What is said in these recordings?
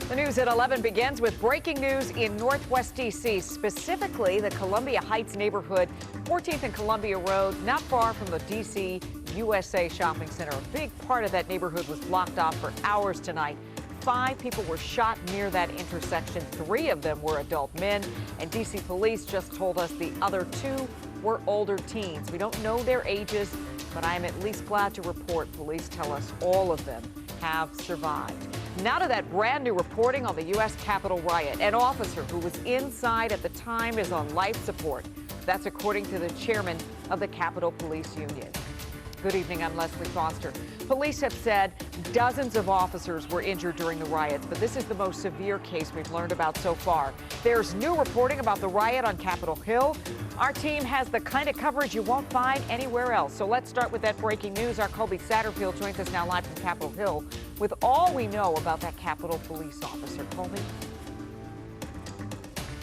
The news at 11 begins with breaking news in Northwest D.C., specifically the Columbia Heights neighborhood, 14th and Columbia Road, not far from the D.C. USA Shopping Center. A big part of that neighborhood was blocked off for hours tonight. 5 people were shot near that intersection. 3 of them were adult men, and D.C. police just told us the other 2 were older teens. We don't know their ages, but I am at least glad to report police tell us all of them have survived. Now to that brand new reporting on the U.S. Capitol riot. An officer who was inside at the time is on life support. That's according to the chairman of the Capitol Police Union. Good evening, I'm Leslie Foster. Police have said dozens of officers were injured during the riots, but this is the most severe case we've learned about so far. There's new reporting about the riot on Capitol Hill. Our team has the kind of coverage you won't find anywhere else. So let's start with that breaking news. Our Colby Satterfield joins us now live from Capitol Hill with all we know about that Capitol Police officer. Colby?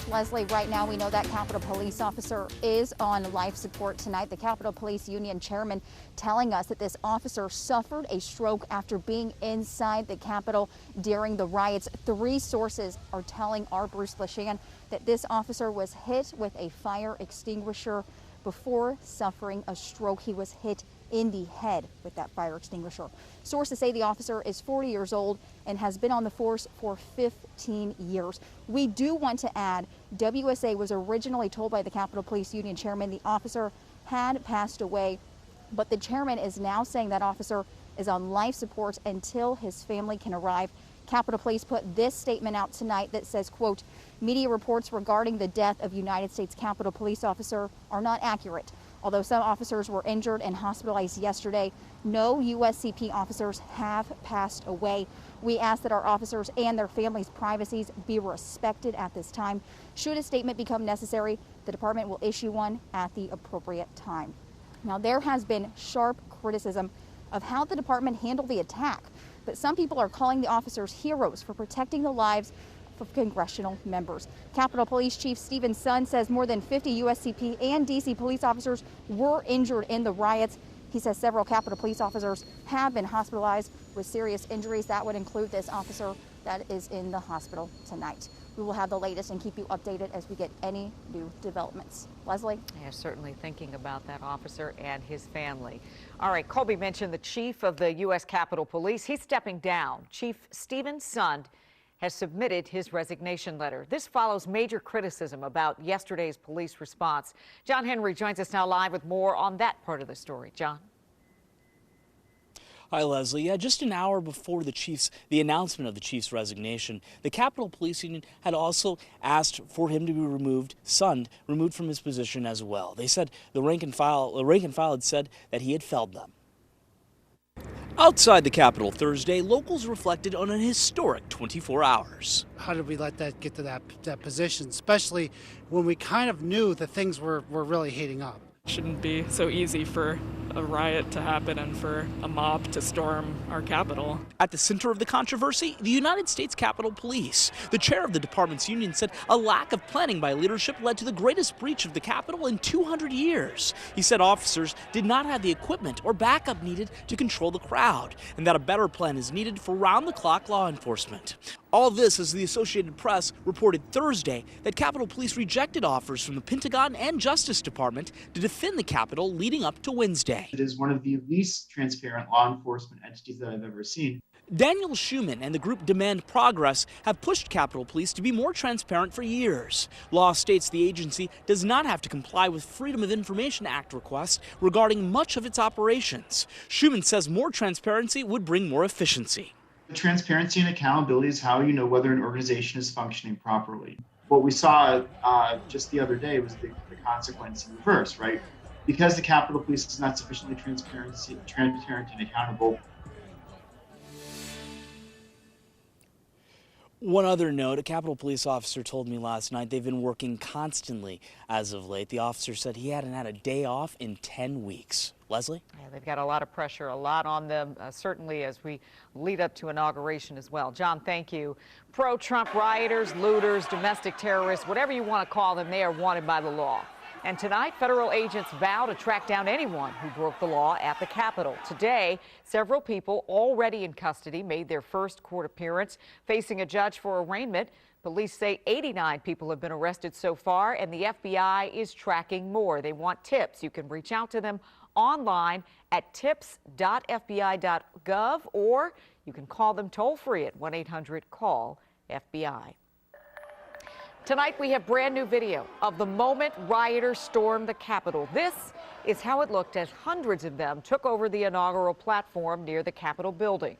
Leslie, right now we know that Capitol Police officer is on life support tonight. The Capitol Police Union chairman telling us that this officer suffered a stroke after being inside the Capitol during the riots. 3 sources are telling our Bruce Leshan that this officer was hit with a fire extinguisher before suffering a stroke. He was hit in the head with that fire extinguisher. Sources say the officer is 40 years old and has been on the force for 15 years. We do want to add, WSA was originally told by the Capitol Police Union chairman the officer had passed away, but the chairman is now saying that officer is on life support until his family can arrive. Capitol Police put this statement out tonight that says, quote, media reports regarding the death of United States Capitol Police officer are not accurate. Although some officers were injured and hospitalized yesterday, no USCP officers have passed away. We ask that our officers and their families' privacies be respected at this time. Should a statement become necessary, the department will issue one at the appropriate time. Now, there has been sharp criticism of how the department handled the attack, but some people are calling the officers heroes for protecting the lives of congressional members. Capitol Police Chief Stephen Sun says more than 50 USCP and DC police officers were injured in the riots. He says several Capitol Police officers have been hospitalized with serious injuries. That would include this officer that is in the hospital tonight. We will have the latest and keep you updated as we get any new developments. Leslie? Yeah, certainly thinking about that officer and his family. All right, Colby mentioned the chief of the U.S. Capitol Police. He's stepping down. Chief Stephen Sun has submitted his resignation letter. This follows major criticism about yesterday's police response. John Henry joins us now live with more on that part of the story. John? Hi, Leslie. Yeah, just an hour before the announcement of the chief's resignation, the Capitol Police Union had also asked for him to be removed from his position as well. They said the rank and file had said that he had failed them. Outside the Capitol Thursday, locals reflected on an historic 24 hours. How did we let that get to that position, especially when we kind of knew that things were really heating up? Shouldn't be so easy for a riot to happen and for a mob to storm our Capitol. At the center of the controversy, the United States Capitol Police. The chair of the department's union said a lack of planning by leadership led to the greatest breach of the Capitol in 200 years. He said officers did not have the equipment or backup needed to control the crowd, and that a better plan is needed for round-the-clock law enforcement. All this as the Associated Press reported Thursday that Capitol Police rejected offers from the Pentagon and Justice Department to defend the Capitol leading up to Wednesday. It is one of the least transparent law enforcement entities that I've ever seen. Daniel Schumann and the group Demand Progress have pushed Capitol Police to be more transparent for years. Law states the agency does not have to comply with Freedom of Information Act requests regarding much of its operations. Schumann says more transparency would bring more efficiency. Transparency and accountability is how you know whether an organization is functioning properly. What we saw just the other day was the consequence in reverse, right? Because the Capitol Police is not sufficiently transparent and accountable. One other note, a Capitol Police officer told me last night they've been working constantly as of late. The officer said he hadn't had a day off in 10 weeks. Leslie? Yeah, they've got a lot of pressure, a lot on them, certainly as we lead up to inauguration as well. John, thank you. Pro-Trump rioters, looters, domestic terrorists, whatever you want to call them, they are wanted by the law. And tonight, federal agents vow to track down anyone who broke the law at the Capitol. Today, several people already in custody made their first court appearance, facing a judge for arraignment. Police say 89 people have been arrested so far, and the FBI is tracking more. They want tips. You can reach out to them online at tips.fbi.gov, or you can call them toll-free at 1-800-CALL-FBI. Tonight, we have brand new video of the moment rioters stormed the Capitol. This is how it looked as hundreds of them took over the inaugural platform near the Capitol building.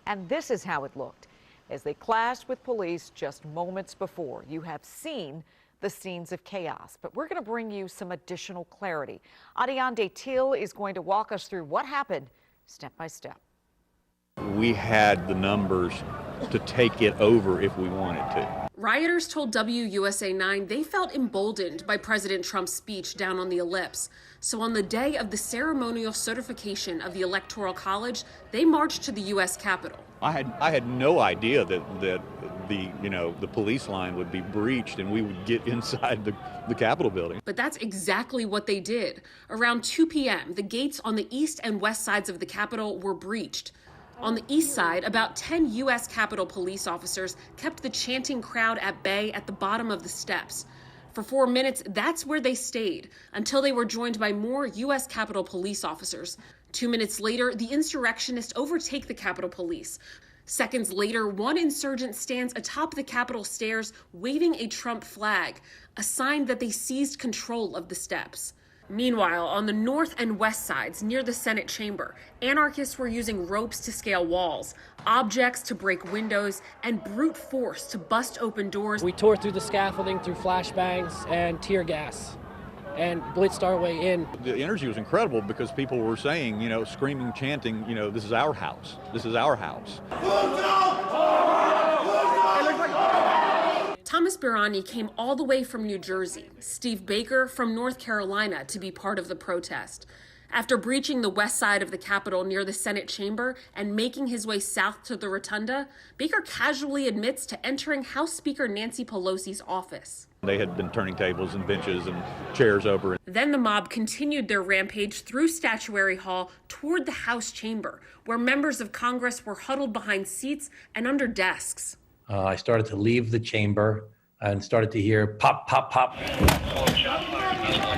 And this is how it looked as they clashed with police just moments before. You have seen the scenes of chaos, but we're going to bring you some additional clarity. Adiande Till is going to walk us through what happened step by step. We had the numbers to take it over if we wanted to. Rioters told WUSA 9 they felt emboldened by President Trump's speech down on the Ellipse. So on the day of the ceremonial certification of the Electoral College, they marched to the U.S. Capitol. I had no idea that the police line would be breached and we would get inside the Capitol building. But that's exactly what they did. Around 2 p.m., the gates on the east and west sides of the Capitol were breached. On the east side, about 10 U.S. Capitol police officers kept the chanting crowd at bay at the bottom of the steps. For 4 minutes, that's where they stayed, until they were joined by more U.S. Capitol police officers. 2 minutes later, the insurrectionists overtake the Capitol Police. Seconds later, one insurgent stands atop the Capitol stairs waving a Trump flag, a sign that they seized control of the steps. Meanwhile, on the north and west sides near the Senate chamber, anarchists were using ropes to scale walls, objects to break windows, and brute force to bust open doors. We tore through the scaffolding through flashbangs and tear gas and blitzed our way in. The energy was incredible because people were saying, screaming, chanting, this is our house. This is our house. Thomas Birani came all the way from New Jersey, Steve Baker from North Carolina to be part of the protest. After breaching the west side of the Capitol near the Senate chamber and making his way south to the rotunda, Baker casually admits to entering House Speaker Nancy Pelosi's office. They had been turning tables and benches and chairs over. Then the mob continued their rampage through Statuary Hall toward the House chamber, where members of Congress were huddled behind seats and under desks. I started to leave the chamber and started to hear pop, pop, pop.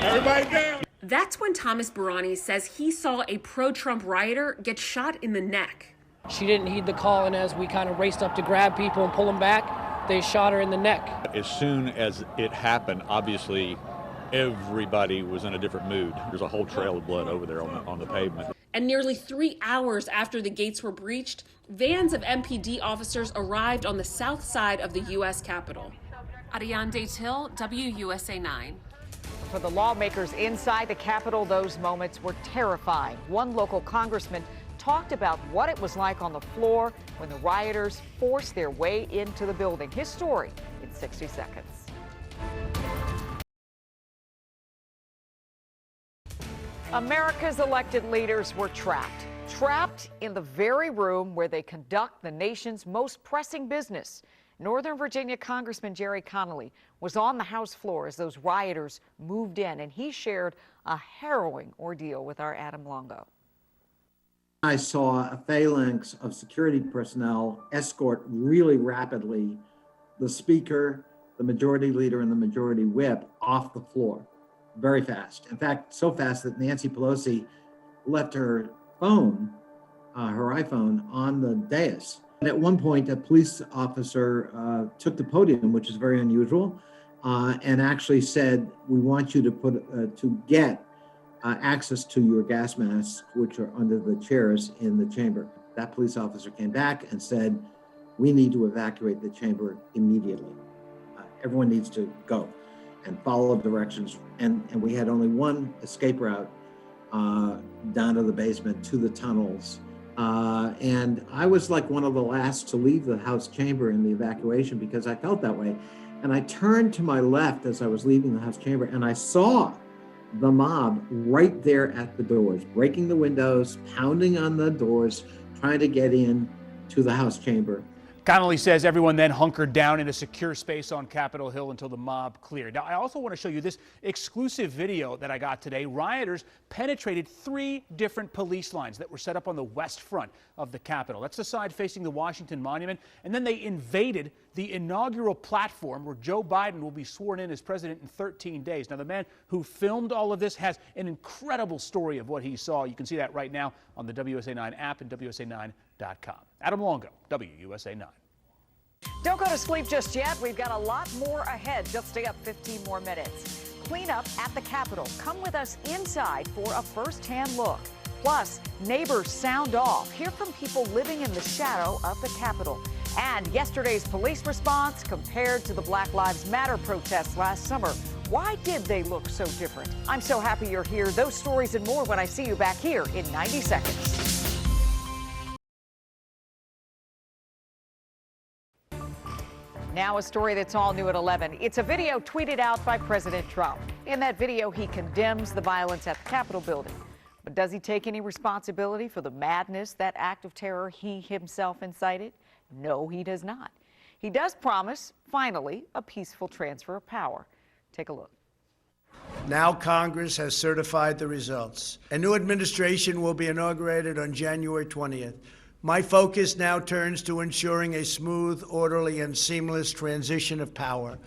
Everybody down. That's when Thomas Birani says he saw a pro-Trump rioter get shot in the neck. She didn't heed the call, and as we kind of raced up to grab people and pull them back, they shot her in the neck. As soon as it happened, obviously, everybody was in a different mood. There's a whole trail of blood over there on the pavement. And nearly 3 hours after the gates were breached, vans of MPD officers arrived on the south side of the U.S. Capitol. Adiande Till, WUSA 9. For the lawmakers inside the Capitol, those moments were terrifying. One local congressman talked about what it was like on the floor when the rioters forced their way into the building. His story in 60 seconds. America's elected leaders were trapped in the very room where they conduct the nation's most pressing business. Northern Virginia Congressman Jerry Connolly was on the House floor as those rioters moved in, and he shared a harrowing ordeal with our Adam Longo. I saw a phalanx of security personnel escort really rapidly the Speaker, the Majority Leader, and the Majority Whip off the floor. Very fast. In fact, so fast that Nancy Pelosi left her phone, her iPhone, on the dais. And at one point, a police officer took the podium, which is very unusual, and actually said, "We want you to get access to your gas masks, which are under the chairs in the chamber." That police officer came back and said, "We need to evacuate the chamber immediately. Everyone needs to go and follow directions." And we had only one escape route down to the basement to the tunnels. And I was like one of the last to leave the House chamber in the evacuation because I felt that way. And I turned to my left as I was leaving the House chamber, and I saw the mob right there at the doors, breaking the windows, pounding on the doors, trying to get in to the House chamber. Connolly says everyone then hunkered down in a secure space on Capitol Hill until the mob cleared. Now, I also want to show you this exclusive video that I got today. Rioters penetrated 3 different police lines that were set up on the west front of the Capitol. That's the side facing the Washington Monument. And then they invaded the inaugural platform where Joe Biden will be sworn in as president in 13 days. Now, the man who filmed all of this has an incredible story of what he saw. You can see that right now on the WUSA 9 app and WUSA9.com. Adam Longo, WUSA 9. Don't go to sleep just yet. We've got a lot more ahead. Just stay up 15 more minutes. Cleanup at the Capitol. Come with us inside for a first-hand look. Plus, neighbors sound off. Hear from people living in the shadow of the Capitol. And yesterday's police response compared to the Black Lives Matter protests last summer. Why did they look so different? I'm so happy you're here. Those stories and more when I see you back here in 90 seconds. Now a story that's all new at 11. It's a video tweeted out by President Trump. In that video, he condemns the violence at the Capitol building. But does he take any responsibility for the madness that act of terror he himself incited? No, he does not. He does promise, finally, a peaceful transfer of power. Take a look. Now Congress has certified the results. A new administration will be inaugurated on January 20th. My focus now turns to ensuring a smooth, orderly, and seamless transition of power.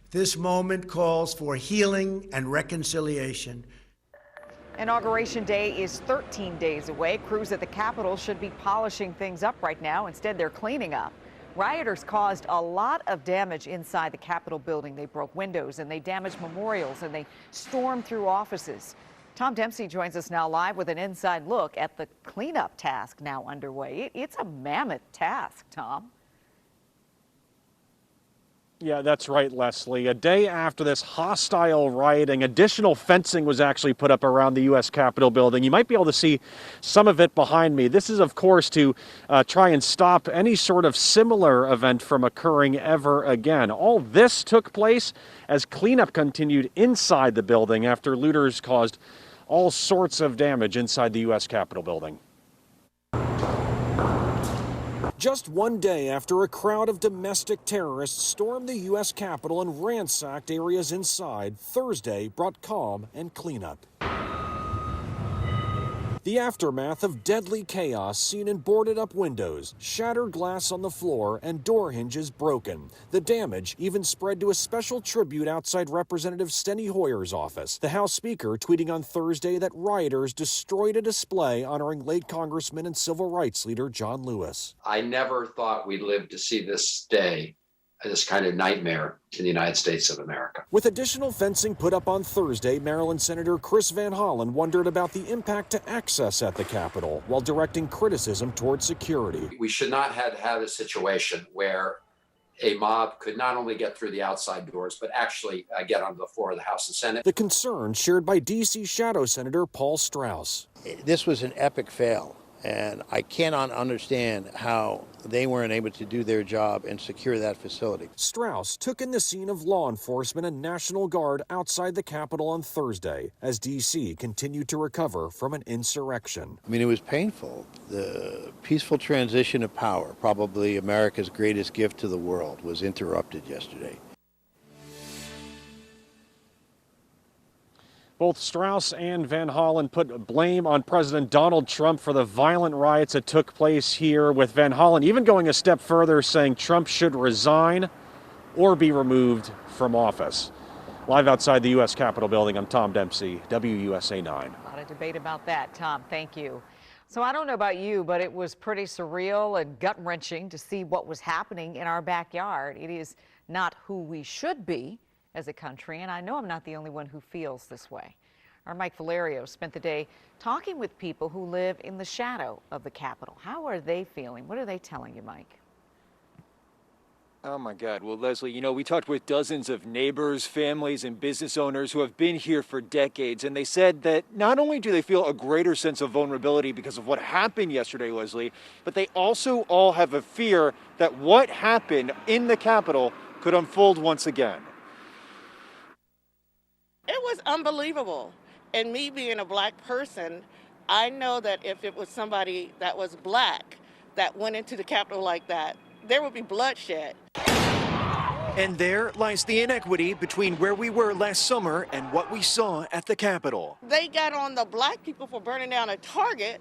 This moment calls for healing and reconciliation. Inauguration Day is 13 days away. Crews at the Capitol should be polishing things up right now. Instead, they're cleaning up. Rioters caused a lot of damage inside the Capitol building. They broke windows and they damaged memorials and they stormed through offices. Tom Dempsey joins us now live with an inside look at the cleanup task now underway. It's a mammoth task, Tom. Yeah, that's right, Leslie. A day after this hostile rioting, additional fencing was actually put up around the U.S. Capitol building. You might be able to see some of it behind me. This is, of course, to try and stop any sort of similar event from occurring ever again. All this took place as cleanup continued inside the building after looters caused all sorts of damage inside the U.S. Capitol building. Just one day after a crowd of domestic terrorists stormed the U.S. Capitol and ransacked areas inside, Thursday brought calm and cleanup. The aftermath of deadly chaos seen in boarded-up windows, shattered glass on the floor, and door hinges broken. The damage even spread to a special tribute outside Representative Steny Hoyer's office. The House Speaker tweeting on Thursday that rioters destroyed a display honoring late Congressman and civil rights leader John Lewis. I never thought we'd live to see this day, this kind of nightmare in the United States of America. With additional fencing put up on Thursday, Maryland Senator Chris Van Hollen wondered about the impact to access at the Capitol while directing criticism toward security. We should not have had a situation where a mob could not only get through the outside doors, but actually get onto the floor of the House and Senate. The concern shared by D.C. Shadow Senator Paul Strauss. This was an epic fail. And I cannot understand how they weren't able to do their job and secure that facility. Strauss took in the scene of law enforcement and National Guard outside the Capitol on Thursday as D.C. continued to recover from an insurrection. I mean, it was painful. The peaceful transition of power, probably America's greatest gift to the world, was interrupted yesterday. Both Strauss and Van Hollen put blame on President Donald Trump for the violent riots that took place here, with Van Hollen even going a step further, saying Trump should resign or be removed from office. Live outside the U.S. Capitol building, I'm Tom Dempsey, WUSA 9. A lot of debate about that, Tom. Thank you. So I don't know about you, but it was pretty surreal and gut-wrenching to see what was happening in our backyard. It is not who we should be as a country, and I know I'm not the only one who feels this way. Our Mike Valerio spent the day talking with people who live in the shadow of the Capitol. How are they feeling? What are they telling you, Mike? Oh my God. Well, Leslie, you know, we talked with dozens of neighbors, families, and business owners who have been here for decades, and they said that not only do they feel a greater sense of vulnerability because of what happened yesterday, Leslie, but they also all have a fear that what happened in the Capitol could unfold once again. It was unbelievable. And me being a black person, I know that if it was somebody that was black that went into the Capitol like that, there would be bloodshed. And there lies the inequity between where we were last summer and what we saw at the Capitol. They got on the black people for burning down a Target,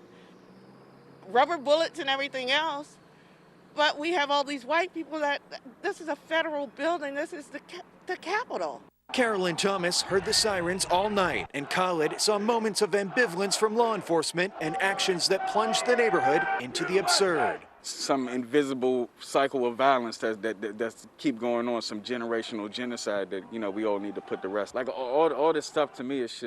rubber bullets and everything else. But we have all these white people that, this is a federal building, this is the Capitol. Carolyn Thomas heard the sirens all night, and Khalid saw moments of ambivalence from law enforcement and actions that plunged the neighborhood into the absurd. Some invisible cycle of violence that's keep going on, some generational genocide that, you know, we all need to put to rest. Like all this stuff to me is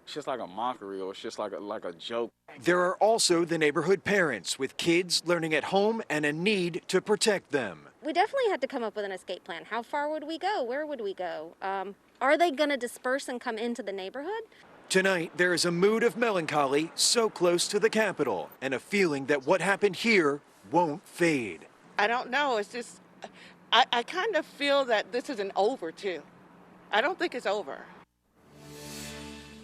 just like a mockery, or it's just like a joke. There are also the neighborhood parents with kids learning at home and a need to protect them. We definitely had to come up with an escape plan. How far would we go? Where would we go? Are they going to disperse and come into the neighborhood? Tonight, there is a mood of melancholy so close to the Capitol, and a feeling that what happened here won't fade. I don't know, it's just, I kind of feel that this isn't over too. I don't think it's over.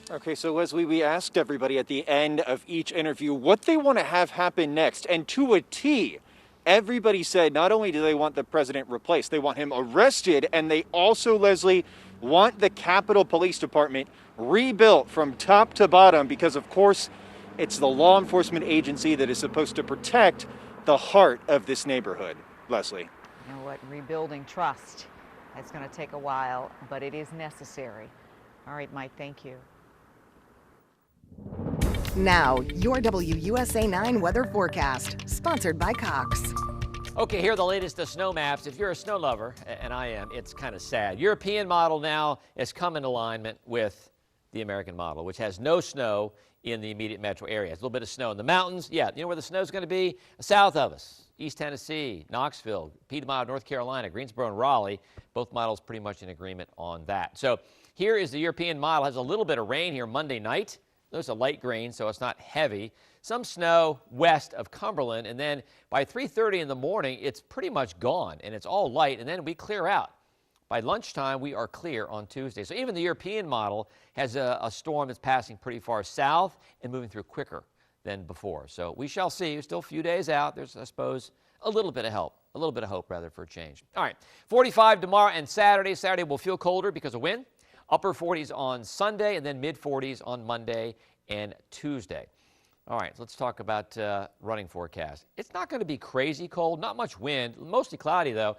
Okay, so Leslie, we asked everybody at the end of each interview what they want to have happen next, and to a T, everybody said not only do they want the president replaced, they want him arrested, and they also, Leslie, want the Capitol Police Department rebuilt from top to bottom because, of course, it's the law enforcement agency that is supposed to protect the heart of this neighborhood. Leslie. You know what? Rebuilding trust. It's going to take a while, but it is necessary. All right, Mike, thank you. Now, your WUSA 9 weather forecast, sponsored by Cox. Okay, here are the latest snow maps. If you're a snow lover, and I am, it's kind of sad. European model now has come in alignment with the American model, which has no snow in the immediate metro areas. A little bit of snow in the mountains. Yeah, you know where the snow's going to be? South of us, East Tennessee, Knoxville, Piedmont, North Carolina, Greensboro, and Raleigh. Both models pretty much in agreement on that. So here is the European model. It has a little bit of rain here Monday night. There's a light grain, so it's not heavy. Some snow west of Cumberland, and then by 3:30 in the morning, it's pretty much gone, and it's all light, and then we clear out. By lunchtime, we are clear on Tuesday. So even the European model has a storm that's passing pretty far south and moving through quicker than before. So we shall see. We're still a few days out. There's, I suppose, a little bit of hope rather, for a change. All right, 45 tomorrow and Saturday. Saturday will feel colder because of wind. Upper 40s on Sunday, and then mid-40s on Monday and Tuesday. All right, so let's talk about running forecast. It's not going to be crazy cold, not much wind, mostly cloudy though.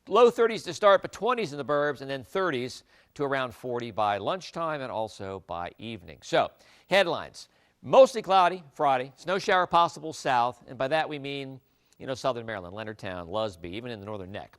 Low 30s to start, but 20s in the burbs, and then 30s to around 40 by lunchtime and also by evening. So, headlines. Mostly cloudy Friday, snow shower possible south, and by that we mean, you know, southern Maryland, Leonardtown, Lusby, even in the northern neck.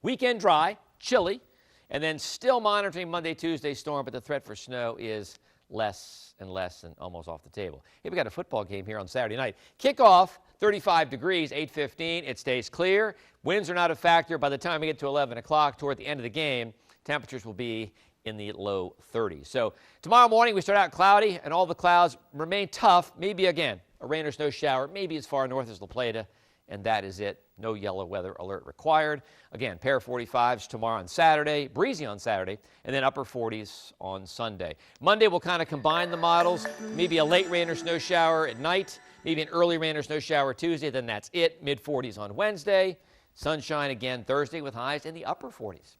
Weekend dry, chilly, and then still monitoring Monday, Tuesday storm, but the threat for snow is less and less and almost off the table. Hey, we got a football game here on Saturday night. Kickoff, 35 degrees, 8:15. It stays clear. Winds are not a factor. By the time we get to 11 o'clock toward the end of the game, temperatures will be in the low 30s. So tomorrow morning we start out cloudy, and all the clouds remain tough. Maybe again a rain or snow shower, maybe as far north as La Plata, and that is it. No yellow weather alert required. Again, pair of 45s tomorrow on Saturday, breezy on Saturday, and then upper 40s on Sunday. Monday we'll kind of combine the models, maybe a late rain or snow shower at night, maybe an early rain or snow shower Tuesday, then that's it. Mid 40s on Wednesday. Sunshine again Thursday with highs in the upper 40s.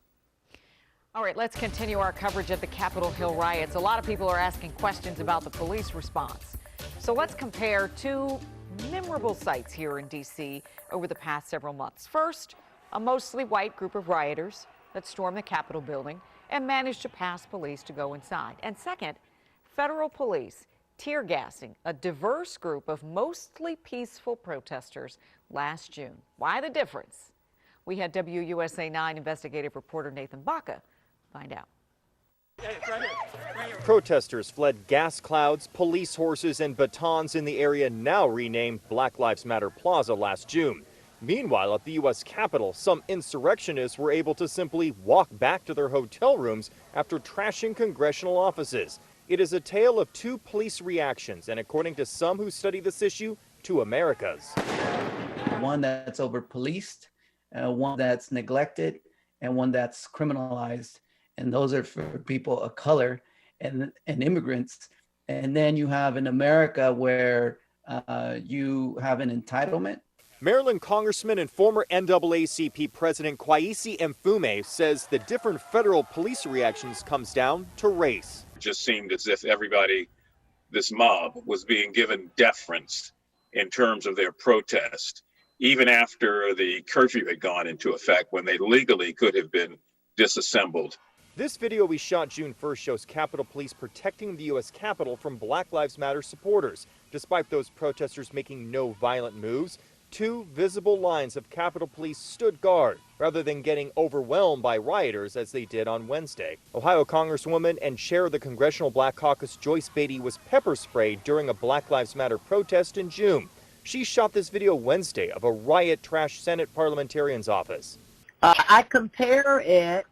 All right, let's continue our coverage of the Capitol Hill riots. A lot of people are asking questions about the police response. So let's compare two memorable sights here in D.C. over the past several months. First, a mostly white group of rioters that stormed the Capitol building and managed to pass police to go inside. And second, federal police tear gassing a diverse group of mostly peaceful protesters last June. Why the difference? We had WUSA 9 investigative reporter Nathan Baca find out. Protesters fled gas clouds, police horses, and batons in the area now renamed Black Lives Matter Plaza last June. Meanwhile, at the U.S. Capitol, some insurrectionists were able to simply walk back to their hotel rooms after trashing congressional offices. It is a tale of two police reactions, and according to some who study this issue, two Americas. One that's over-policed, one that's neglected, and one that's criminalized. And those are for people of color and immigrants. And then you have in America where you have an entitlement. Maryland Congressman and former NAACP President Kwesi Mfume says the different federal police reactions comes down to race. It just seemed as if everybody, this mob, was being given deference in terms of their protest, even after the curfew had gone into effect when they legally could have been disassembled. This video we shot June 1st shows Capitol Police protecting the U.S. Capitol from Black Lives Matter supporters. Despite those protesters making no violent moves, 2 visible lines of Capitol Police stood guard rather than getting overwhelmed by rioters as they did on Wednesday. Ohio Congresswoman and chair of the Congressional Black Caucus Joyce Beatty was pepper sprayed during a Black Lives Matter protest in June. She shot this video Wednesday of a riot trashed Senate parliamentarian's office. I compare it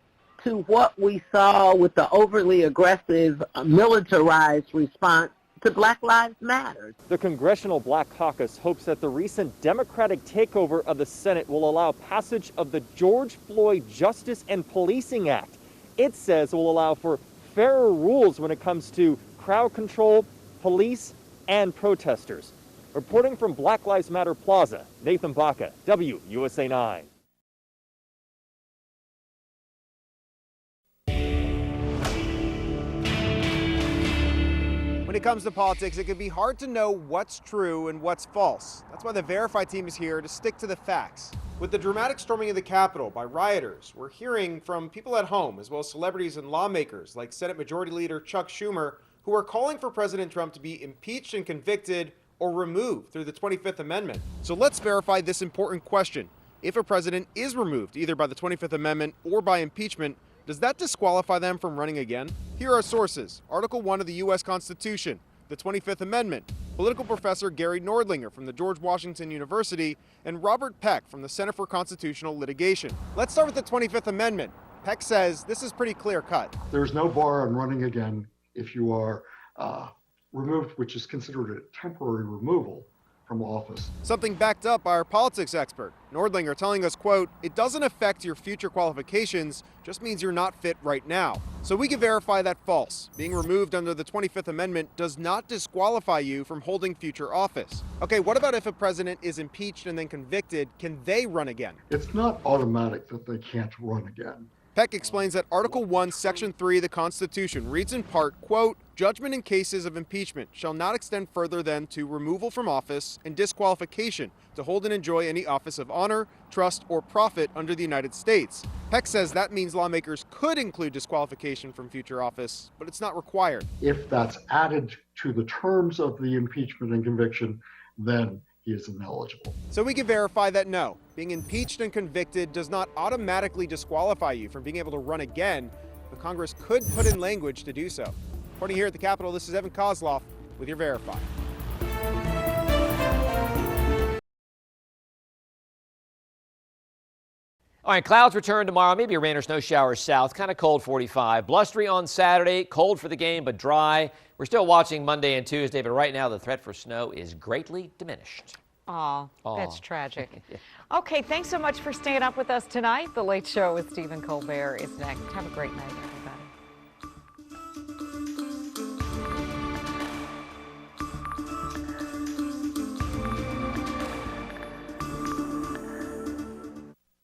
to what we saw with the overly aggressive militarized response to Black Lives Matter. The Congressional Black Caucus hopes that the recent Democratic takeover of the Senate will allow passage of the George Floyd Justice and Policing Act. It says it will allow for fairer rules when it comes to crowd control, police, and protesters. Reporting from Black Lives Matter Plaza, Nathan Baca, WUSA 9. When it comes to politics, it can be hard to know what's true and what's false. That's why the Verify team is here to stick to the facts. With the dramatic storming of the Capitol by rioters, we're hearing from people at home, as well as celebrities and lawmakers like Senate Majority Leader Chuck Schumer, who are calling for President Trump to be impeached and convicted or removed through the 25th Amendment. So let's verify this important question. If a president is removed either by the 25th Amendment or by impeachment, does that disqualify them from running again? Here are sources. Article 1 of the U.S. Constitution, the 25th Amendment, political professor Gary Nordlinger from the George Washington University, and Robert Peck from the Center for Constitutional Litigation. Let's start with the 25th Amendment. Peck says this is pretty clear cut. There's no bar on running again if you are removed, which is considered a temporary removal from office. Something backed up by our politics expert, Nordlinger, telling us, quote, it doesn't affect your future qualifications, just means you're not fit right now. So we can verify that false. Being removed under the 25th Amendment does not disqualify you from holding future office. Okay, what about if a president is impeached and then convicted? Can they run again? It's not automatic that they can't run again. Peck explains that Article 1, Section 3 of the Constitution reads in part, quote, judgment in cases of impeachment shall not extend further than to removal from office and disqualification to hold and enjoy any office of honor, trust, or profit under the United States. Peck says that means lawmakers could include disqualification from future office, but it's not required. If that's added to the terms of the impeachment and conviction, then he is ineligible. So we can verify that no, being impeached and convicted does not automatically disqualify you from being able to run again, but Congress could put in language to do so. Reporting here at the Capitol, this is Evan Kozloff with your Verify. All right, clouds return tomorrow. Maybe a rain or snow showers south. Kind of cold, 45. Blustery on Saturday. Cold for the game, but dry. We're still watching Monday and Tuesday, but right now the threat for snow is greatly diminished. Oh, that's tragic. Okay, thanks so much for staying up with us tonight. The Late Show with Stephen Colbert is next. Have a great night.